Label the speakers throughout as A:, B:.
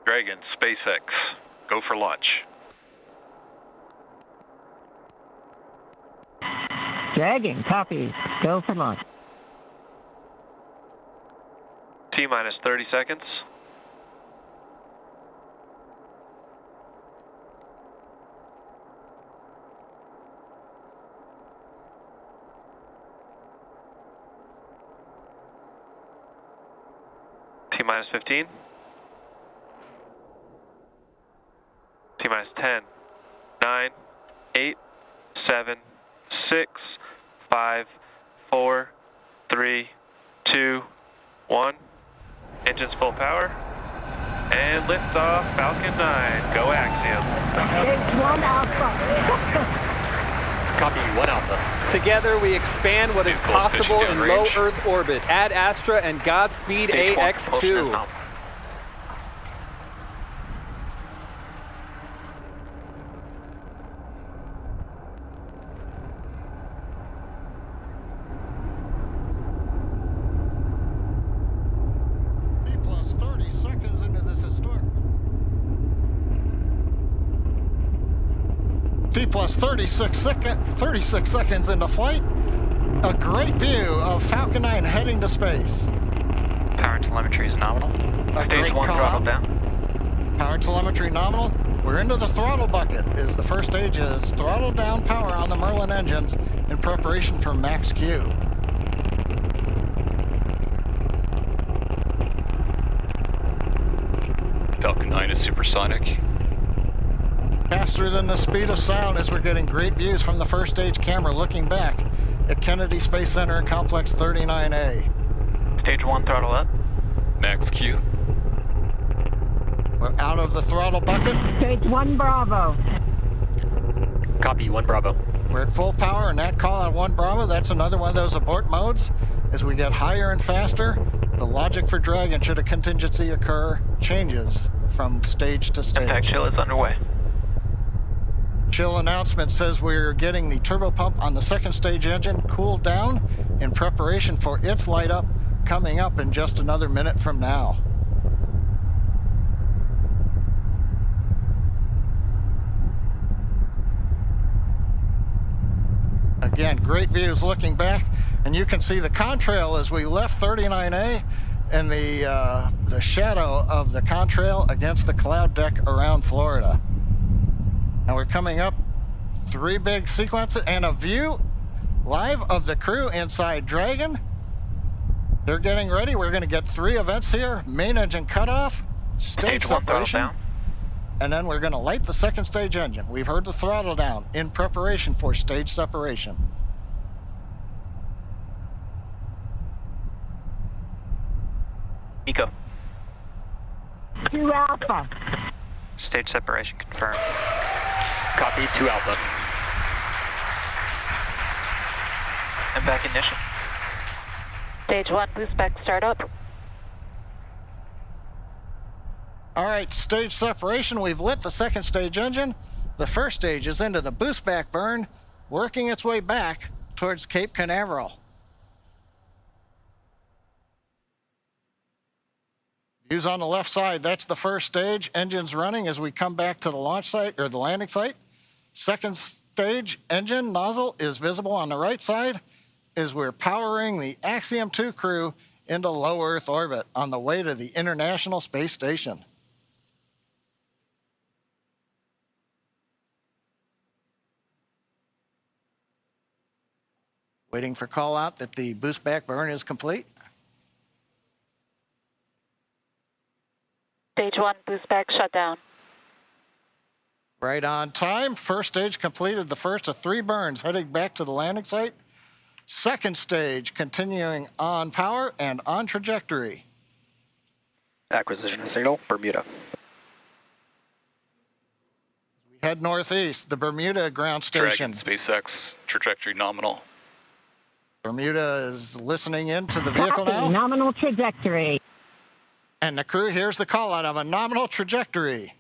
A: Dragon, SpaceX, go for launch.
B: Dragon, copy. Go for launch.
A: T-minus 30 seconds. T-minus 15. T-minus 10, 9, 8, 7, 6, 5, 4, 3, 2, 1. Engines full power. And liftoff, Falcon 9. Go Axiom.
B: It's 1 Alpha.
C: Copy, 1 Alpha.
D: Together we expand what is possible in low Earth orbit. Ad Astra and Godspeed AX2.
E: T plus 36 seconds into flight. A great view of Falcon 9 heading to space.
F: Power telemetry is nominal.
E: Stage 1 throttle down. Power telemetry nominal. We're into the throttle bucket. The first stage is throttle down power on the Merlin engines in preparation for max Q.
F: Falcon 9 is supersonic.
E: Faster than the speed of sound as we're getting great views from the first stage camera looking back at Kennedy Space Center and Complex 39A.
F: Stage 1 throttle up. Max Q.
E: We're out of the throttle bucket.
B: Stage 1 Bravo.
C: Copy, 1 Bravo.
E: We're at full power, and that call out 1 Bravo, that's another one of those abort modes. As we get higher and faster, the logic for Dragon, should a contingency occur, changes from stage to stage.
F: Impact chill is underway.
E: Chill announcement says we're getting the turbo pump on the second stage engine cooled down in preparation for its light up coming up in just another minute from now. Again, great views looking back, and you can see the contrail as we left 39A and the shadow of the contrail against the cloud deck around Florida. And we're coming up 3 big sequences and a view live of the crew inside Dragon. They're getting ready. We're going to get 3 events here. Main engine cutoff, stage separation, and then we're going to light the second stage engine. We've heard the throttle down in preparation for stage separation.
F: Eco.
B: 2 Alpha.
F: Stage separation confirmed.
C: Copy, 2 Alpha.
F: And back ignition.
G: Stage 1 boost back startup.
E: All right, stage separation. We've lit the second stage engine. The first stage is into the boost back burn, working its way back towards Cape Canaveral. Views on the left side, that's the first stage. Engines running as we come back to the launch site, or the landing site. Second stage engine nozzle is visible on the right side as we're powering the Axiom 2 crew into low Earth orbit on the way to the International Space Station. Waiting for call out that the boost back burn is complete.
G: Stage 1 boost back shutdown.
E: Right on time. First stage completed the first of 3 burns heading back to the landing site. Second stage continuing on power and on trajectory.
C: Acquisition of signal, Bermuda.
E: We head northeast, the Bermuda ground station.
F: Dragon, SpaceX, trajectory nominal.
E: Bermuda is listening in to the vehicle now.
B: Nominal trajectory.
E: And the crew hears the call out of a nominal trajectory.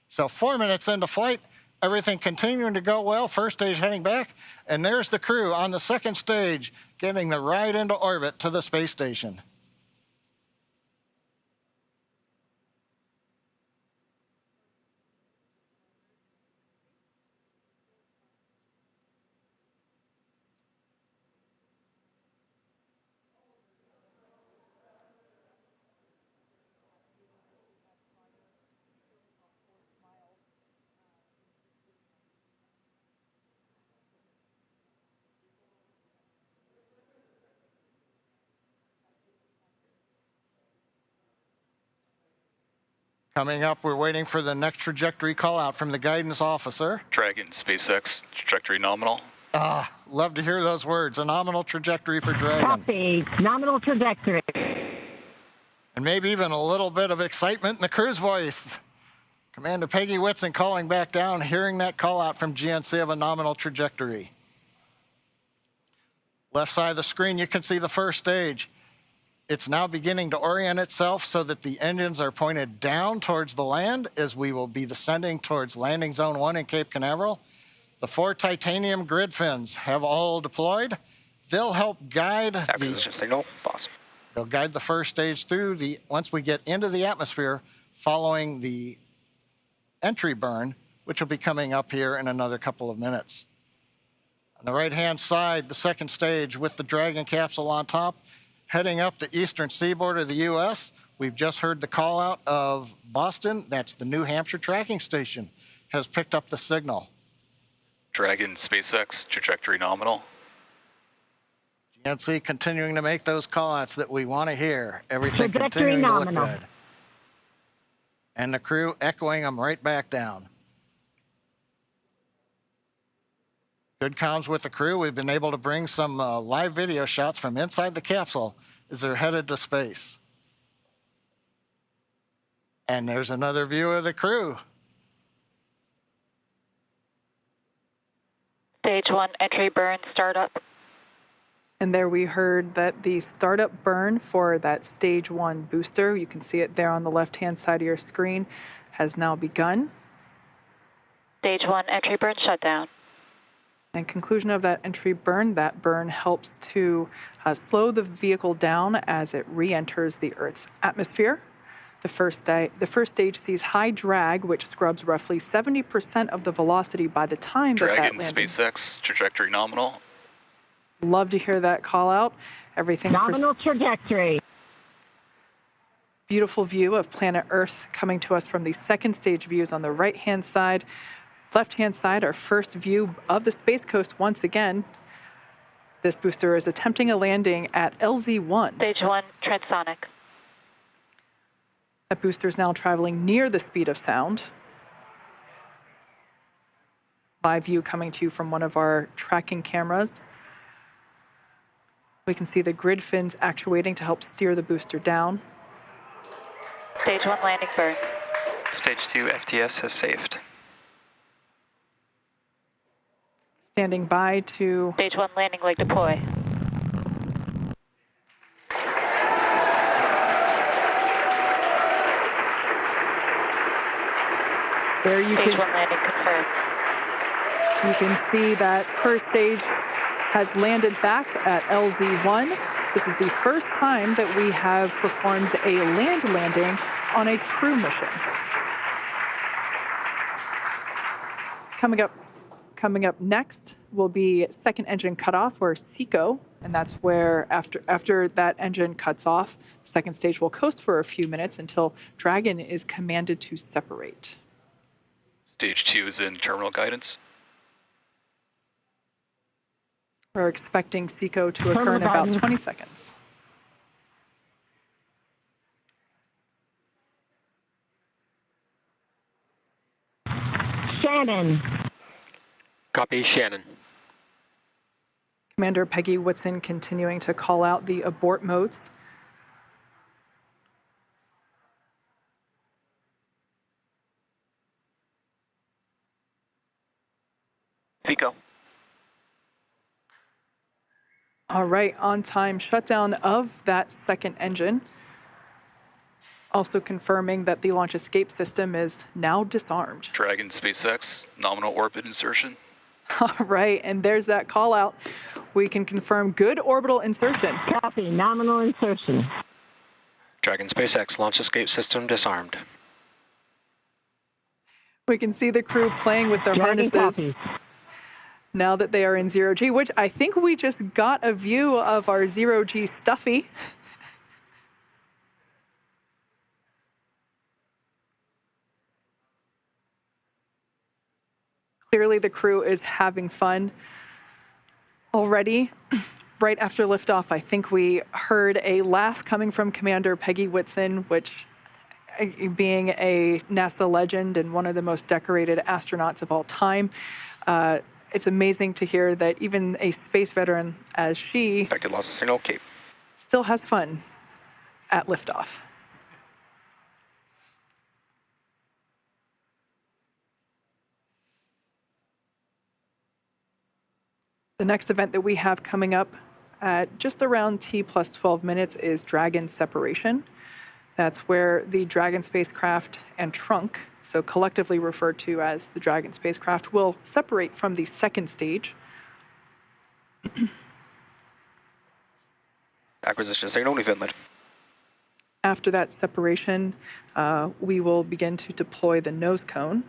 E: So 4 minutes into flight, everything continuing to go well. First stage heading back, and there's the crew on the second stage getting the ride into orbit to the space station. Coming up, we're waiting for the next trajectory call out from the guidance officer.
F: Dragon, SpaceX, trajectory nominal.
E: Love to hear those words. A nominal trajectory for Dragon.
B: Copy. Nominal trajectory.
E: And maybe even a little bit of excitement in the crew's voice. Commander Peggy Whitson calling back down, hearing that call out from GNC of a nominal trajectory. Left side of the screen, you can see the first stage. It's now beginning to orient itself so that the engines are pointed down towards the land as we will be descending towards landing zone 1 in Cape Canaveral. The 4 titanium grid fins have all deployed. They'll help guide
C: Acquisition signal, boss.
E: They'll guide the first stage through once we get into the atmosphere following the entry burn, which will be coming up here in another couple of minutes. On the right-hand side, the second stage with the Dragon capsule on top, heading up the eastern seaboard of the U.S. We've just heard the call out of Boston. That's the New Hampshire tracking station, has picked up the signal.
F: Dragon, SpaceX, trajectory nominal.
E: GNC continuing to make those call-outs that we want to hear. Everything
B: Trajectory
E: continuing to look
B: nominal.
E: good. And the crew echoing them right back down. Good comms with the crew. We've been able to bring some live video shots from inside the capsule as they're headed to space. And there's another view of the crew.
G: Stage 1 entry burn startup.
H: And there we heard that the startup burn for that stage 1 booster, you can see it there on the left-hand side of your screen, has now begun.
G: Stage 1 entry burn shutdown.
H: And conclusion of that entry burn, that burn helps to slow the vehicle down as it re-enters the Earth's atmosphere. The first stage sees high drag, which scrubs roughly 70% of the velocity by the time that
F: Dragon,
H: landing.
F: SpaceX, trajectory nominal.
H: Love to hear that call out. Everything.
B: Nominal trajectory.
H: Beautiful view of planet Earth coming to us from the second stage views on the right-hand side. Left-hand side, our first view of the Space Coast once again. This booster is attempting a landing at LZ-1.
G: Stage 1 transonic.
H: That booster is now traveling near the speed of sound. Live view coming to you from one of our tracking cameras. We can see the grid fins actuating to help steer the booster down.
G: Stage 1 landing burn.
F: Stage 2 FTS has saved.
H: Standing by to...
G: Stage 1 landing leg deploy.
H: There you
G: Stage 1
H: can,
G: landing confirmed.
H: you can see that first stage has landed back at LZ-1. This is the first time that we have performed a land landing on a crew mission. Coming up next will be second engine cutoff, or SECO, and that's where after that engine cuts off, the second stage will coast for a few minutes until Dragon is commanded to separate.
F: Stage 2 is in terminal guidance.
H: We're expecting SECO to occur in about 20 seconds.
B: Shannon.
C: Copy, Shannon.
H: Commander Peggy Whitson continuing to call out the abort modes.
F: SECO.
H: All right, on-time shutdown of that second engine. Also confirming that the launch escape system is now disarmed.
F: Dragon, SpaceX, nominal orbit insertion.
H: All right, and there's that call out. We can confirm good orbital insertion.
B: Copy. Nominal insertion.
C: Dragon, SpaceX, launch escape system disarmed.
H: We can see the crew playing with their
B: Dragon
H: harnesses
B: copy.
H: now that they are in zero-G, which I think we just got a view of our zero-G Stuffy. Clearly the crew is having fun already. Right after liftoff, I think we heard a laugh coming from Commander Peggy Whitson, which being a NASA legend and one of the most decorated astronauts of all time, it's amazing to hear that even a space veteran as she
C: Expected loss of signal, Cape.
H: still has fun at liftoff. The next event that we have coming up at just around T plus 12 minutes is Dragon separation. That's where the Dragon spacecraft and trunk, so collectively referred to as the Dragon spacecraft, will separate from the second stage.
C: Acquisition signal, Newfoundland.
H: After that separation, we will begin to deploy the nose cone,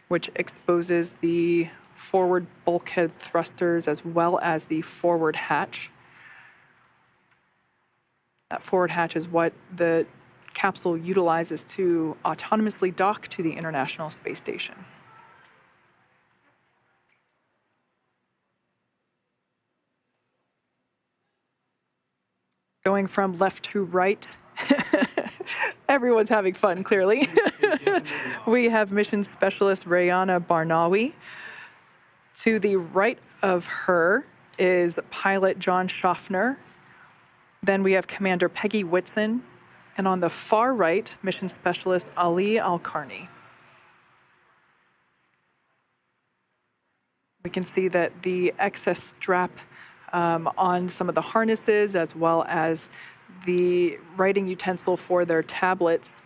H: which exposes the forward bulkhead thrusters as well as the forward hatch. That forward hatch is what the capsule utilizes to autonomously dock to the International Space Station. Going from left to right, everyone's having fun, clearly. We have mission specialist Rayana Barnawi. To the right of her is pilot John Schaffner. Then we have Commander Peggy Whitson. And on the far right, mission specialist Ali Al-Karni. We can see that the excess strap on some of the harnesses, as well as the writing utensil for their tablets,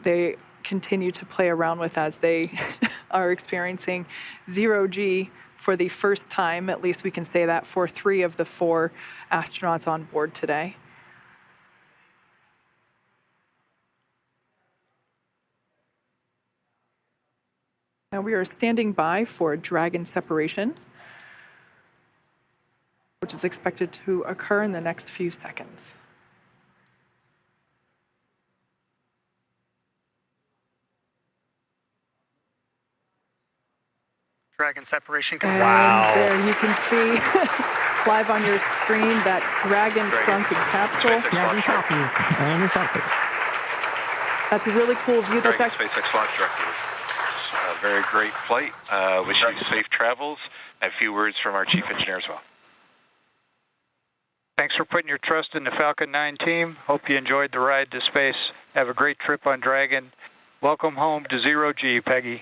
H: they continue to play around with as they are experiencing zero-G for the first time. At least we can say that for 3 of the 4 astronauts on board today. Now we are standing by for Dragon separation, which is expected to occur in the next few seconds.
I: Dragon separation.
H: And
D: wow.
H: There you can see live on your screen that Dragon trunk and capsule.
B: Dragon copy. Dragon copy.
H: That's a really cool view. That's
J: Dragon
H: actually
J: SpaceX launch director. A very great flight. Wish you safe travels. A few words from our chief engineer as well.
K: Thanks for putting your trust in the Falcon 9 team. Hope you enjoyed the ride to space. Have a great trip on Dragon. Welcome home to zero-G, Peggy.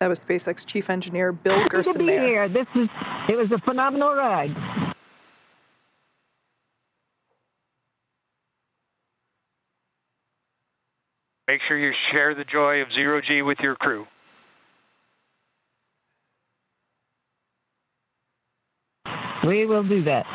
H: that was SpaceX Chief Engineer Bill
B: Happy to be
H: Gerstenmaier.
B: here. It was a phenomenal ride.
K: Make sure you share the joy of zero-G with your crew.
B: We will do that.